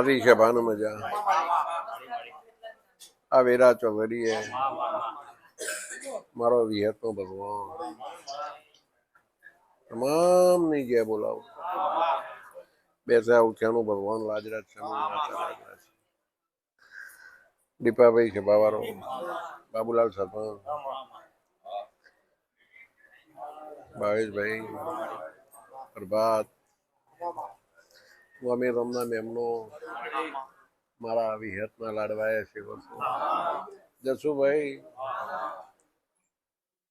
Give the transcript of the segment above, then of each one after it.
અતિશભાન મજા આ વેરા ચોગડીએ મારો વિહતનો ભગવાન તમામની જય બોલાવું. બેસા ઉઠ્યાનું ભગવાન લાજરાજ છે, દીપાભાઈ સભાવાળો, બાબુલાલ સરપંચ, ભાવેશભાઈ, પ્રભાત, અમે રમના મેમનો મારા વિહતના લાડવાયા છે. જસુભાઈ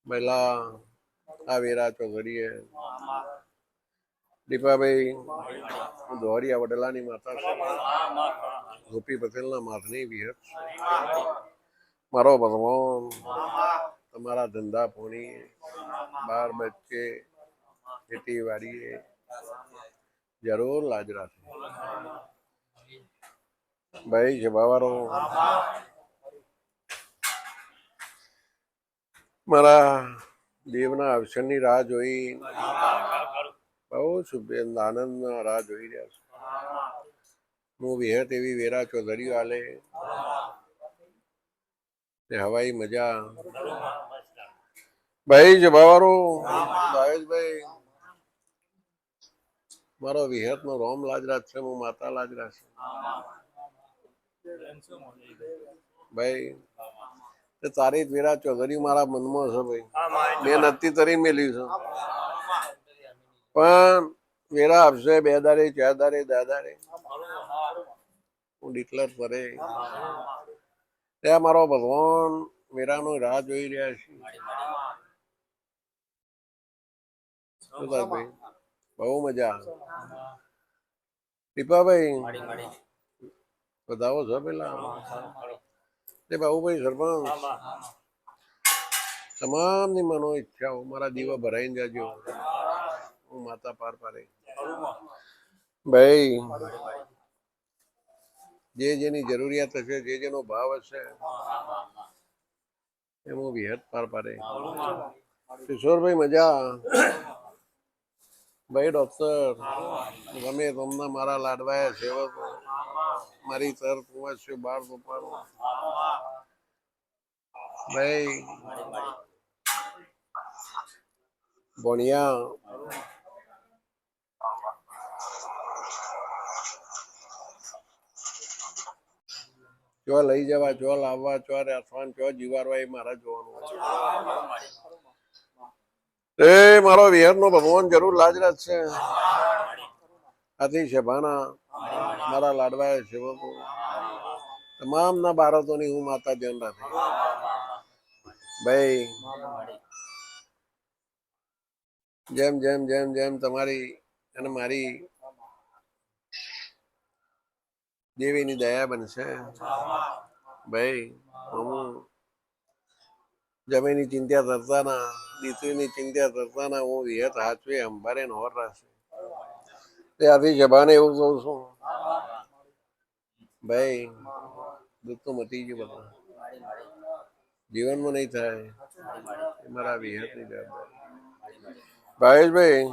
મહિલા આ વેરા ચોઘડીએ, દીપાભાઈ દોહરિયા વડલાની માતા છે, ગોપી પટેલના માથની વિહત, મારો ભગવાન તમારા ધંધા પોણી બાર બચ્ચે ખેતી વાડીએ જરૂર લાજ રાખે. ભાઈ સભાવાળો મારા દેવના અવસરની રાહ જોઈ બહુ શુભ આનંદના રાહ જોઈ રહ્યા છું. હું વિહત એવી વેરા ચોધરીઓ આલે હવાઈ મજા. ભાઈ સભાવાળો ભાવેશભાઈ મારો વિહત નો રોમ લાજરાજ છે, હું માતા લાજરાજ છે. ભાઈ તારી વેરા ચોધરી મારા મનમાં છે ભાઈ, મેં નથી તરી મેલ્યું છે પણ વેરા આપશે 2 દાડે 4 દાડે 10 દાડે હું ડિક્લેર કરે ત્યાં મારો ભગવાન વેરાનો રાહ જોઈ રહ્યા છે. ભાઈ બહુ મજા. દીપાભાઈ બધાઓ છો પેલા બાબુભાઈ સરપંચ તમામની મનો ઈચ્છાઓ મારા દીવા ભરાઈને જાજો, હું માતા પાર પાડે. ભાઈ જે જેની જરૂરિયાત હશે, જે જેનો ભાવ હશે એમાં વિહત પાર પાડે. કિશોરભાઈ મજા. ભાઈ ડોક્ટર ગમે તમને મારા લાડવાયા સેવકો મારી તર કુંવર બાર ગોપાળો ભાઈ ભણિયા ચો લઈ જવા, ચો લાવવા, ચો રાખવા, ચો જીવારવા એ મારા જોવાનું. એ મારો વિહત નો ભગવાન જરૂર લાજરાજ છે. આથી સભાના મારા લાડવાયા સેવકો તમામના બાળકોની હું માતા ધ્યાન રાખે. ભાઈ જેમ જેમ જેમ જેમ તમારી અને મારી દેવીની દયા બનશે ભાઈ, હું જમીનની ચિંતા કરતા ના, દીકરીની ચિંતા કરતા ના, હું વિહત હાચવે અંબારે હોર રાખશે. ત્યાંથી જબાને એવું કહું છું ભાઈ દુઃખ તો મટી ગયું, બધા જીવનમાં નહીં થાય એ મારા વિહતની જવાબદારી. ભાવેશભાઈ,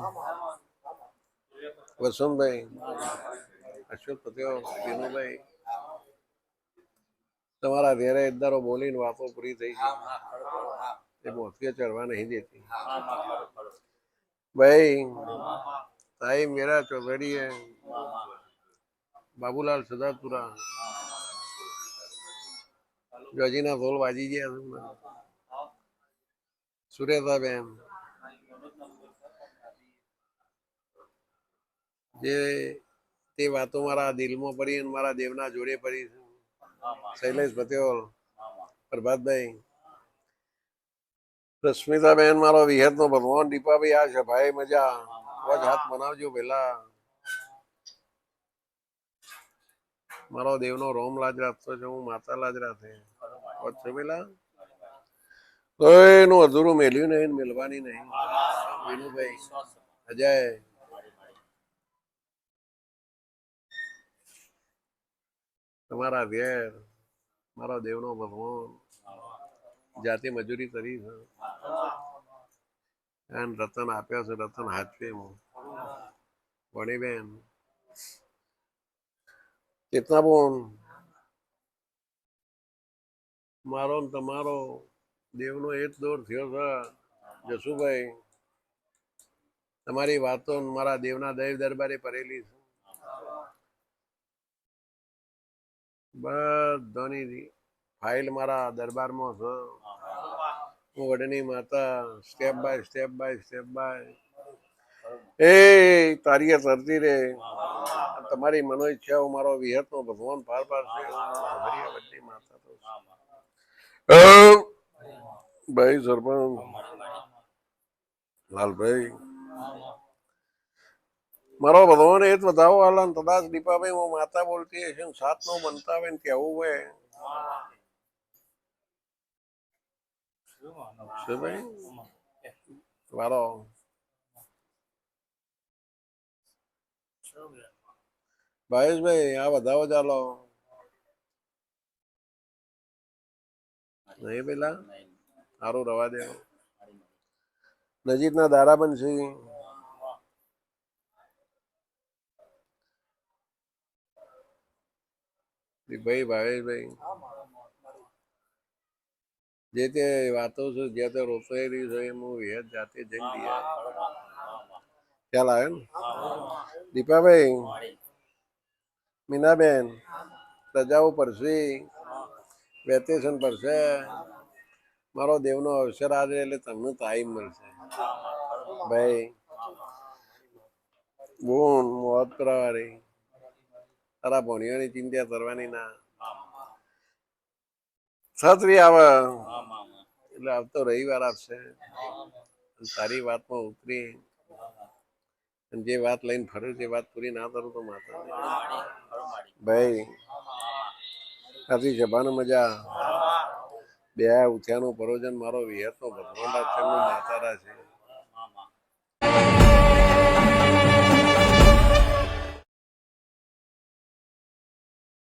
વસંતભાઈ, અશોક પટેલ, વિનુભાઈ તમારા ઘેરે ઇદારો બોલીને વાતો પૂરી થઈ છે, એ મોતિયા ચડવા નહીં દેતી. ભાઈ તાઈ મેરા ચોગડીએ બાબુલાલ સદાપુરા જોજીના ઢોલ વાજી ગયા. સુરેખાબેન જે તે વાતો મારા દિલમાં પડી અને મારા દેવના જોડે પડી. શૈલેષ પટેલ, પ્રભાતભાઈ, રશ્મિતાબેન મારો વિહત નો ભગવાન, દીપાભાઈ આ છે ભાઈ મજા હાથ બનાવજો પેલા. મારો દેવનો રોમ લાજ રાખતો છે, હું માતા લાજ રાખે છે પેલા. તો એનું અધૂરું મેલ્યું નહીં, મેલવાની નહીં. વિનુભાઈ, અજય, તમારા ઘેર મારો દેવનો ભગવાન જાતે મજૂરી કરી છે અને રતન આપ્યા છે, રતન હાચવે. હું વણીબેન ચેતના બોન મારો ને તમારો દેવનો એક દોર થયો છે જસુભાઈ. તમારી વાતો મારા દેવના દૈવ દરબારે પરેલી છે. બધાની ફાઇલ મારા દરબારમાં છે. હું વડની માતા સ્ટેપ બાય એ તારીએ તરતી રે. તમારી મનો ઈચ્છાઓ મારો વિહતનો ભગવાન પાર પાડશે. બધી માતા તો ભાઈ સરપંચ લાલભાઈ મારો ભગવાન એ જ બતાવો હાલ કદાચ દીપાભાઈ હું માતા બોલતી હશે સાત નો બનતા હોય ને કેવું હોય વારો ભાઈ આ વધાવો ચાલો નહીં પેલા સારું રવા દે નજીકના દારા બનશે. ભાઈ ભાવેશભાઈ જે તે વાતો છે જે તે રોપાઈ રહી છે હું વેદ જાતે જઈ દઈએ ખ્યાલ આવે ને દીપાભાઈ મીનાબેન રજાઓ પડશે વેકેશન પડશે મારો દેવનો અવસર આવે એટલે તમને ટાઈમ મળશે ભાઈ બોન મોત કરવાની તારા ભણિયાની ચિંતા કરવાની ના છત્રી આવે એટલે આવતો રવિવાર આવશે તારી વાતમાં ઉતરી જે વાત લઈને ફરે તે વાત પૂરી ના કરું તો માતા ભાઈ આથી જબાનો મજા બે ઉઠ્યાનું પરોજન મારો વિહતનો ભગવાન માતારા છે.